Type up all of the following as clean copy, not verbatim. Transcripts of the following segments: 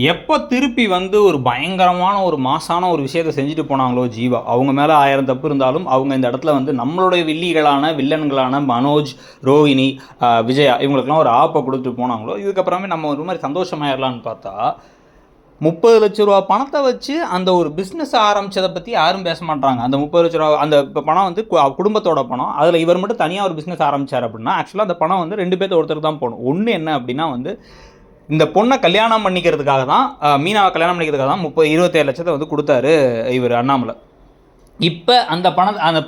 எப்போ திருப்பி வந்து ஒரு பயங்கரமான ஒரு மாசான ஒரு விஷயத்தை செஞ்சுட்டு போனாங்களோ ஜீவா, அவங்க மேலே 1000 தப்பு இருந்தாலும் அவங்க இந்த இடத்துல வந்து நம்மளுடைய வில்லன்களான மனோஜ், ரோஹிணி, விஜயா இவங்களுக்கெல்லாம் ஒரு ஆப்பை கொடுத்துட்டு போனாங்களோ, இதுக்கப்புறமே நம்ம ஒரு மாதிரி சந்தோஷமாயிடலான்னு பார்த்தா 30 லட்ச ரூபா பணத்தை வச்சு அந்த ஒரு பிஸ்னஸ் ஆரம்பித்ததை பற்றி யாரும் பேச மாட்டாங்க. அந்த 30 லட்ச ரூபா அந்த பணம் வந்து குடும்பத்தோட பணம். அதில் இவர் மட்டும் தனியாக ஒரு பிஸ்னஸ் ஆரம்பித்தார் அப்படின்னா ஆக்சுவலாக அந்த பணம் வந்து 2 பேர்த்து ஒருத்தருக்கு தான் போகணும். ஒன்று என்ன அப்படின்னா வந்து இந்த பொண்ணை கல்யாணம் பண்ணிக்கிறதுக்காக தான், மீனாவை கல்யாணம் பண்ணிக்கிறதுக்காக தான் 27 லட்சத்தை வந்து கொடுத்தாரு இவர் அண்ணாமலை. இப்போ அந்த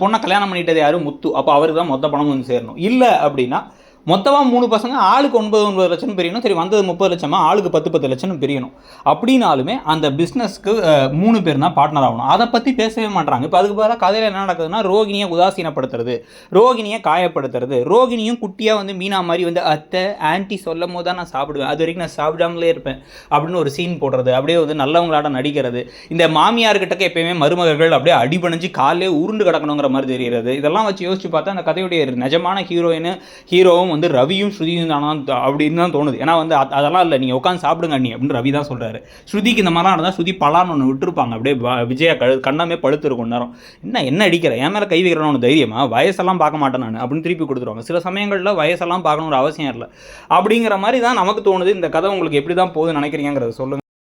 பொண்ணை கல்யாணம் பண்ணிட்டது யாரும் முத்து. அப்போ அவருக்கு தான் மொத்த பணம் வந்து சேரணும். இல்லை அப்படின்னா மொத்தமாக 3 பசங்க ஆளுக்கு 9 லட்சம் பிரியணும். சரி, வந்தது 30 லட்சமா, ஆளுக்கு 10 லட்சம் பிரியணும். அப்படின்னாலுமே அந்த பிஸ்னஸ்க்கு 3 பேர் தான் பார்ட்னர் ஆகணும். அதை பற்றி பேசவே மாட்டாங்க. இப்போ அதுக்கு பதிலாக கதையில் என்ன நடக்குதுன்னா, ரோகிணியை உதாசீனப்படுத்துறது, ரோகிணியை காயப்படுத்துறது, ரோகிணியும் குட்டியாக வந்து மீனா மாதிரி வந்து அத்தை ஆன்ட்டி சொல்லும் போது தான் நான் சாப்பிடுவேன், அது வரைக்கும் நான் சாப்பிடாமலே இருப்பேன் அப்படின்னு ஒரு சீன் போடுறது, அப்படியே வந்து நல்லவங்களாட நடிக்கிறது, இந்த மாமியார்கிட்டக்க எப்பயுமே மருமகர்கள் அப்படியே அடிபணிஞ்சு காலே உருண்டு கிடக்கணுங்கிற மாதிரி தெரிகிறது. இதெல்லாம் வச்சு யோசிச்சு பார்த்தா அந்த கதையுடைய நிஜமான ஹீரோவும் வந்து ரவியும் ஸ்ருதியும் தானா அப்படின்னு தான் தோணுது. ஏன்னா வந்து அதெல்லாம் இல்லை, நீங்கள் உட்காந்து சாப்பிடுங்க அண்ணி அப்படின்னு ரவி தான் சொல்கிறாரு. ஸ்ருதிக்கு இந்த மாதிரிலாம் இருந்தால் ஸ்ருதி பலான்னு ஒன்று விட்டுருப்பாங்க. அப்படியே விஜயா கண்ணாமே பழுத்துருக்கும் நேரம். என்ன அடிக்கிற, என் மேலே கை வைக்கிறேன்னு ஒன்று தைரியமா, வயசெல்லாம் பார்க்க மாட்டேன் நான் அப்படின்னு திருப்பி கொடுத்துருவாங்க. சில சமயங்களில் வயசெல்லாம் பார்க்கணுங்கிற அவசியம் இல்லை அப்படிங்கிற மாதிரி தான் நமக்கு தோணுது. இந்த கதை உங்களுக்கு எப்படி தான் போகுதுன்னு நினைக்கிறீங்கிறத சொல்லுங்கள்.